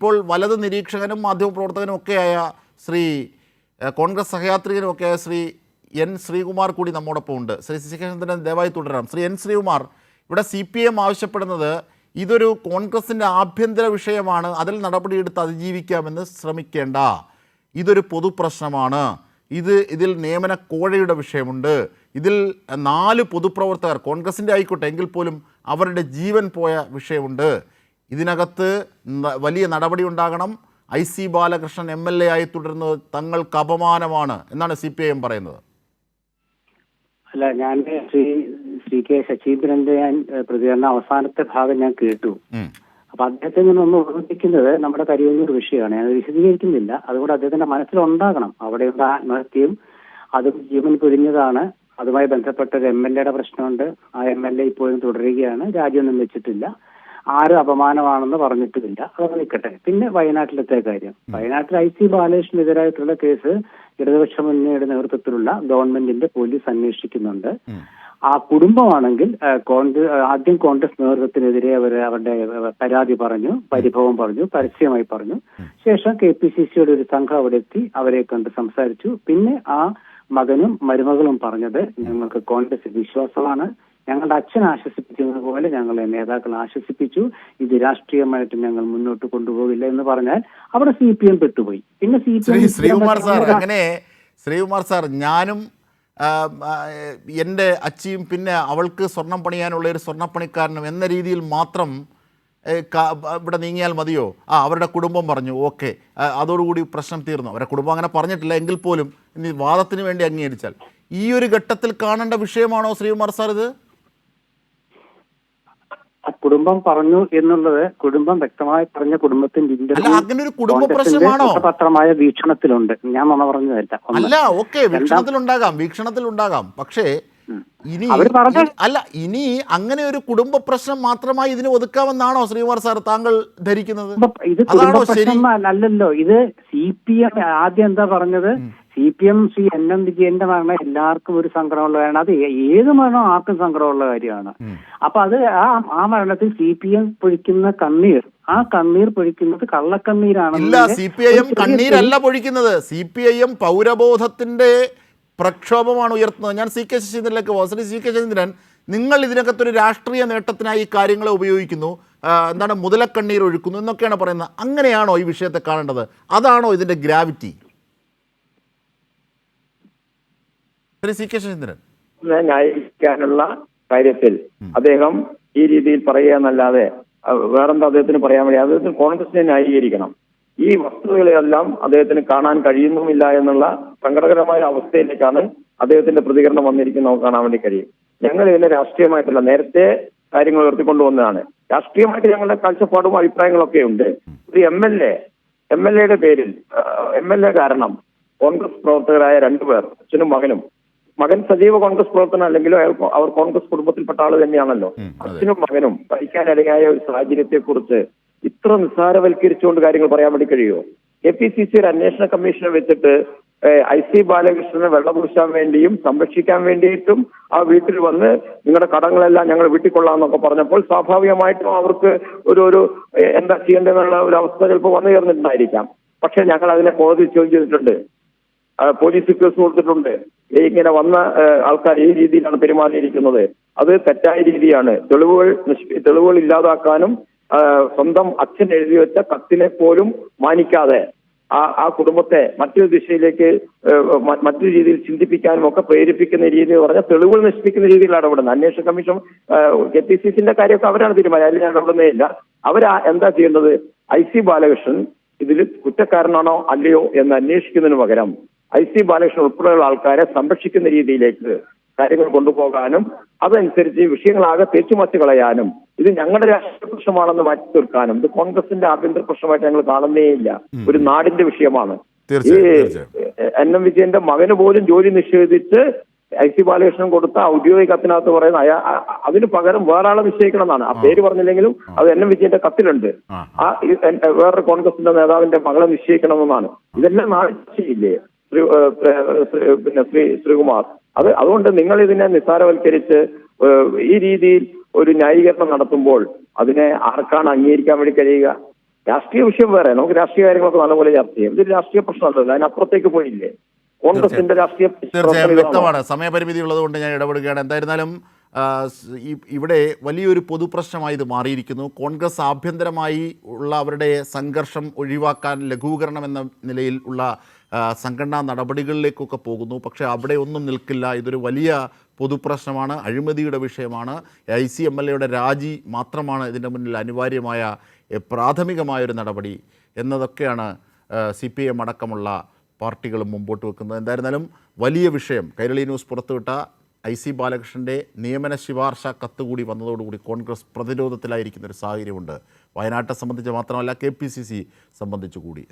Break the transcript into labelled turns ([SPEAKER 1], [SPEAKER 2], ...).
[SPEAKER 1] ഇപ്പോൾ വലത് നിരീക്ഷകനും മാധ്യമപ്രവർത്തകനും ഒക്കെയായ ശ്രീ കോൺഗ്രസ് സഹയാത്രികനുമൊക്കെയായ ശ്രീ എൻ ശ്രീകുമാർ കൂടി നമ്മോടൊപ്പം ഉണ്ട്. ശ്രീ ശശികേന്ദ്രൻ ദയവായി തുടരാം. ശ്രീ എൻ ശ്രീകുമാർ, ഇവിടെ CPM ആവശ്യപ്പെടുന്നത് ഇതൊരു കോൺഗ്രസിൻ്റെ ആഭ്യന്തര വിഷയമാണ്, അതിൽ നടപടിയെടുത്ത് അതിജീവിക്കാമെന്ന് ശ്രമിക്കേണ്ട, ഇതൊരു പൊതുപ്രശ്നമാണ്, ഇതിൽ നിയമന കോഴയുടെ വിഷയമുണ്ട്, ഇതിൽ 4 പൊതുപ്രവർത്തകർ കോൺഗ്രസിൻ്റെ ആയിക്കോട്ടെ എങ്കിൽ പോലും അവരുടെ ജീവൻ പോയ വിഷയമുണ്ട്, ഇതിനകത്ത് വലിയ നടപടി ഉണ്ടാകണം, IC ബാലകൃഷ്ണൻ MLA ആയി തുടരുന്നത് തങ്ങൾക്ക് അപമാനമാണ് എന്നാണ് CPIM പറയുന്നത്.
[SPEAKER 2] അല്ല, ഞാൻ ശ്രീ കെ ശശീന്ദ്രന്റെ പ്രതികരണ അവസാനത്തെ ഭാഗം ഞാൻ കേട്ടു. അപ്പൊ അദ്ദേഹത്തിൽ നിന്നൊന്ന് ഓർമ്മിപ്പിക്കുന്നത് നമ്മുടെ കരിയൂർ വിഷയമാണ്. ഞാൻ വിശദീകരിക്കുന്നില്ല. അതുകൊണ്ട് അദ്ദേഹത്തിന്റെ മനസ്സിലുണ്ടാകണം അവിടെയുള്ള ആത്മഹത്യയും അതും ജീവൻ പൊരിഞ്ഞതാണ്. അതുമായി ബന്ധപ്പെട്ട ഒരു MLA പ്രശ്നമുണ്ട്. ആ MLA ഇപ്പോഴും തുടരുകയാണ്, രാജിയൊന്നും വെച്ചിട്ടില്ല, ആരും അപമാനമാണെന്ന് പറഞ്ഞിട്ടുമില്ല. അത് നിൽക്കട്ടെ. പിന്നെ വയനാട്ടിലത്തെ കാര്യം, വയനാട്ടിൽ IC ബാലകൃഷ്ണനെതിരായിട്ടുള്ള കേസ് ഇടതുപക്ഷ മുന്നണിയുടെ നേതൃത്വത്തിലുള്ള ഗവൺമെന്റിന്റെ പോലീസ് അന്വേഷിക്കുന്നുണ്ട്. ആ കുടുംബമാണെങ്കിൽ ആദ്യം കോൺഗ്രസ് നേതൃത്വത്തിനെതിരെ അവരുടെ പരാതി പറഞ്ഞു, പരിഭവം പറഞ്ഞു, പരസ്യമായി പറഞ്ഞു. ശേഷം KPCCയുടെ ഒരു സംഘം അവിടെ എത്തി, അവരെ കണ്ട് സംസാരിച്ചു. പിന്നെ ആ മകനും മരുമകളും പറഞ്ഞത് ഞങ്ങൾക്ക് കോൺഗ്രസ് വിശ്വാസമാണ്, ഞങ്ങളുടെ അച്ഛൻ ആശ്വസിപ്പിക്കുന്നത് പോലെ ഞങ്ങളെ നേതാക്കൾ ആശ്വസിപ്പിച്ചു, ഇത് രാഷ്ട്രീയമായിട്ട് ഞങ്ങൾ മുന്നോട്ട് കൊണ്ടുപോകില്ല എന്ന് പറഞ്ഞാൽ അവിടെ CPM പെട്ടുപോയി. പിന്നെ
[SPEAKER 1] ശ്രീകുമാർ സാർ, ഞാനും എൻ്റെ അച്ചിയും പിന്നെ അവൾക്ക് സ്വർണം പണിയാനുള്ള ഒരു സ്വർണ്ണപ്പണിക്കാരനും എന്ന രീതിയിൽ മാത്രം ഇവിടെ നീങ്ങിയാൽ മതിയോ? അവരുടെ കുടുംബം പറഞ്ഞു, ഓക്കെ, അതോടുകൂടി പ്രശ്നം തീർന്നു. അവരുടെ കുടുംബം അങ്ങനെ പറഞ്ഞിട്ടില്ല എങ്കിൽ പോലും ഇനി വാദത്തിന് വേണ്ടി അംഗീകരിച്ചാൽ ഈ ഒരു ഘട്ടത്തിൽ കാണേണ്ട വിഷയമാണോ ശ്രീകുമാർ സാർ ഇത്?
[SPEAKER 2] കുടുംബം പറഞ്ഞു എന്നുള്ളത് കുടുംബം വ്യക്തമായി പറഞ്ഞ കുടുംബത്തിന്റെ പത്രമായ വീക്ഷണത്തിലുണ്ട്. ഞാൻ പറഞ്ഞതല്ല.
[SPEAKER 1] അല്ല, ഓക്കെ, വീക്ഷണത്തിലുണ്ടാകാം. പക്ഷേ ഇനി അങ്ങനെ ഒരു കുടുംബ പ്രശ്നം മാത്രമായി ഇതിന് ഒതുക്കാമെന്നാണോ ശ്രീകുമാർ സാർ താങ്കൾ ധരിക്കുന്നത്?
[SPEAKER 2] ഇത് അല്ലല്ലോ. ഇത് CPM ആദ്യം എന്താ പറഞ്ഞത്? CPM ശ്രീ NM വിജയന്റെ മരണം എല്ലാവർക്കും ഒരു സങ്കടമുള്ള കാര്യമാണ്. അത് ഏത് മരണം ആർക്കും സങ്കടമുള്ള കാര്യമാണ്. അപ്പൊ അത് ആ മരണത്തിൽ CPM പൊഴിക്കുന്ന കണ്ണീർ, ആ കണ്ണീർ പൊഴിക്കുന്നത് കള്ളക്കണ്ണീരാണ്.
[SPEAKER 1] ഇല്ല, CPIM കണ്ണീരല്ല പൊഴിക്കുന്നത്. CPIM പൗരബോധത്തിന്റെ പ്രക്ഷോഭമാണ് ഉയർത്തുന്നത്. ഞാൻ CK ശശീന്ദ്രനിലേക്ക് പോകാം. ശ്രീ CK ശശീന്ദ്രൻ, നിങ്ങൾ ഇതിനകത്തൊരു രാഷ്ട്രീയ നേട്ടത്തിനായി ഈ കാര്യങ്ങളെ ഉപയോഗിക്കുന്നു, മുതലക്കണ്ണീർ ഒഴുക്കുന്നു എന്നൊക്കെയാണ് പറയുന്നത്. അങ്ങനെയാണോ ഈ വിഷയത്തെ കാണേണ്ടത്? അതാണോ ഇതിന്റെ ഗ്രാവിറ്റി? ശ്രീ CK ശശീന്ദ്രൻ,
[SPEAKER 3] ന്യായീകരിക്കാനുള്ള കാര്യത്തിൽ അദ്ദേഹം ഈ രീതിയിൽ പറയുക എന്നല്ലാതെ വേറെന്താ അദ്ദേഹത്തിന് പറയാൻ വേണ്ടി? അദ്ദേഹത്തിന് കോൺഗ്രസിനെ ന്യായീകരിക്കണം. ഈ വസ്തുതകളെല്ലാം അദ്ദേഹത്തിന് കാണാൻ കഴിയുന്നുമില്ല എന്നുള്ള സങ്കടകരമായ അവസ്ഥയിലേക്കാണ് അദ്ദേഹത്തിന്റെ പ്രതികരണം വന്നിരിക്കുന്നത്. നമുക്ക് കാണാൻ വേണ്ടി കഴിയും. ഞങ്ങൾ ഇതിനെ രാഷ്ട്രീയമായിട്ടല്ല, നേരത്തെ കാര്യങ്ങൾ ഉയർത്തിക്കൊണ്ടുവന്നതാണ്. രാഷ്ട്രീയമായിട്ട് ഞങ്ങളുടെ കാഴ്ചപ്പാടും അഭിപ്രായങ്ങളൊക്കെ ഉണ്ട്. ഒരു MLAയുടെ പേരിൽ MLA കാരണം കോൺഗ്രസ് പ്രവർത്തകരായ 2 പേർ, അച്ഛനും മകനും, മകൻ സജീവ കോൺഗ്രസ് പ്രവർത്തനം അല്ലെങ്കിലും അവർ കോൺഗ്രസ് കുടുംബത്തിൽപ്പെട്ട ആള് തന്നെയാണല്ലോ. അച്ഛനും മകനും പഠിക്കാനിടയായ ഒരു സാഹചര്യത്തെക്കുറിച്ച് ഇത്ര നിസ്സാരവൽക്കരിച്ചുകൊണ്ട് കാര്യങ്ങൾ പറയാൻ വേണ്ടി കഴിയുമോ? KPCC ഒരു അന്വേഷണ കമ്മീഷനെ വെച്ചിട്ട് IC ബാലകൃഷ്ണനെ വെള്ളപൂശാൻ വേണ്ടിയും സംരക്ഷിക്കാൻ വേണ്ടിയിട്ടും ആ വീട്ടിൽ വന്ന് നിങ്ങളുടെ കടങ്ങളെല്ലാം ഞങ്ങൾ വീട്ടിക്കൊള്ളാമെന്നൊക്കെ പറഞ്ഞപ്പോൾ സ്വാഭാവികമായിട്ടും അവർക്ക് ഒരു എന്താ ചെയ്യേണ്ടതെന്നുള്ള ഒരു അവസ്ഥ ചിലപ്പോൾ വന്നു ചേർന്നിട്ടുണ്ടായിരിക്കാം. പക്ഷെ ഞങ്ങൾ അതിനെ കോടതി ചോദ്യം ചെയ്തിട്ടുണ്ട്, പോലീസ് കേസ് കൊടുത്തിട്ടുണ്ട്. ഇങ്ങനെ വന്ന ആൾക്കാർ ഈ രീതിയിലാണ് പെരുമാറിയിരിക്കുന്നത്, അത് തെറ്റായ രീതിയാണ്. തെളിവുകൾ ഇല്ലാതാക്കാനും സ്വന്തം അച്ഛൻ എഴുതി വെച്ച കത്തിനെ പോലും മാനിക്കാതെ ആ കുടുംബത്തെ മറ്റൊരു ദിശയിലേക്ക് മറ്റൊരു രീതിയിൽ ചിന്തിപ്പിക്കാനും ഒക്കെ പ്രേരിപ്പിക്കുന്ന രീതിയിൽ പറഞ്ഞാൽ തെളിവുകൾ നശിപ്പിക്കുന്ന രീതിയിൽ ഇടപെടുന്നത്. അന്വേഷണ കമ്മീഷൻ KPCCന്റെ കാര്യമൊക്കെ അവരാണ് തീരുമാനം, അതിൽ ഞാൻ ഇടപെടുന്നേ ഇല്ല. എന്താ ചെയ്യേണ്ടത്? IC ബാലകൃഷ്ണൻ ഇതിൽ കുറ്റക്കാരനാണോ അല്ലയോ എന്ന് അന്വേഷിക്കുന്നതിന് പകരം IC ബാലകൃഷ്ണൻ ഉൾപ്പെടെയുള്ള ആൾക്കാരെ സംരക്ഷിക്കുന്ന രീതിയിലേക്ക് കാര്യങ്ങൾ കൊണ്ടുപോകാനും അതനുസരിച്ച് വിഷയങ്ങളാകെ തേച്ചുമാറ്റി കളയാനും ഇത് ഞങ്ങളുടെ രാഷ്ട്രീയ പ്രശ്നമാണെന്ന് മാറ്റി തീർക്കാനും ഇത് കോൺഗ്രസിന്റെ ആഭ്യന്തര പ്രശ്നമായിട്ട് ഞങ്ങൾ കാണുന്നേയില്ല. ഒരു നാടിന്റെ വിഷയമാണ്. ഈ NM വിജയന്റെ മകന് പോലും ജോലി നിഷേധിച്ച് IC ബാലകൃഷ്ണൻ കൊടുത്ത ഔദ്യോഗിക കത്തിനകത്ത് പറയുന്ന അതിന് പകരം വേറെ ആളെ നിശ്ചയിക്കണം എന്നാണ്. ആ പേര് പറഞ്ഞില്ലെങ്കിലും അത് NM വിജയന്റെ കത്തിലുണ്ട്. വേറൊരു കോൺഗ്രസിന്റെ നേതാവിന്റെ മകളെ നിശ്ചയിക്കണമെന്നാണ്. ഇതെല്ലാം നാടില്ലേ ശ്രീകുമാർ? അതുകൊണ്ട് നിങ്ങൾ ഇതിനെ നിസ്സാരവൽക്കരിച്ച് ഈ രീതിയിൽ ഒരു ന്യായീകരണം നടത്തുമ്പോൾ അതിനെ ആർക്കാണ് അംഗീകരിക്കാൻ വേണ്ടി കഴിയുക? രാഷ്ട്രീയ വിഷയം വേറെ, നമുക്ക് രാഷ്ട്രീയ കാര്യങ്ങളൊക്കെ നല്ലപോലെ ചർച്ച ചെയ്യാം. ഇതൊരു രാഷ്ട്രീയ പ്രശ്നമല്ലല്ലോ, അതിനപ്പുറത്തേക്ക് പോയില്ലേ. കോൺഗ്രസിന്റെ രാഷ്ട്രീയ
[SPEAKER 1] തീർച്ചയായും വ്യക്തമാണ്. സമയപരിമിതി ഉള്ളതുകൊണ്ട് ഞാൻ ഇടപെടുകയാണ്. എന്തായിരുന്നാലും ഇവിടെ വലിയൊരു പൊതുപ്രശ്നമായി ഇത് മാറിയിരിക്കുന്നു. കോൺഗ്രസ് ആഭ്യന്തരമായി ഉള്ള അവരുടെ സംഘർഷം ഒഴിവാക്കാൻ ലഘൂകരണം എന്ന നിലയിൽ ഉള്ള സംഘടനാ നടപടികളിലേക്കൊക്കെ പോകുന്നു. പക്ഷേ അവിടെ ഒന്നും നിൽക്കില്ല. ഇതൊരു വലിയ പൊതുപ്രശ്നമാണ്, അഴിമതിയുടെ വിഷയമാണ്. ICMLAയുടെ രാജി മാത്രമാണ് ഇതിൻ്റെ മുന്നിൽ അനിവാര്യമായ പ്രാഥമികമായൊരു നടപടി എന്നതൊക്കെയാണ് CPIM അടക്കമുള്ള പാർട്ടികളും മുമ്പോട്ട് വെക്കുന്നത്. എന്തായിരുന്നാലും വലിയ വിഷയം. കൈരളി ന്യൂസ് പുറത്തുവിട്ട IC ബാലകൃഷ്ണൻ്റെ നിയമന ശുപാർശ കത്ത് കൂടി വന്നതോടുകൂടി കോൺഗ്രസ് പ്രതിരോധത്തിലായിരിക്കുന്ന ഒരു സാഹചര്യമുണ്ട്. വയനാട്ടെ സംബന്ധിച്ച് മാത്രമല്ല KPCC സംബന്ധിച്ചു കൂടി.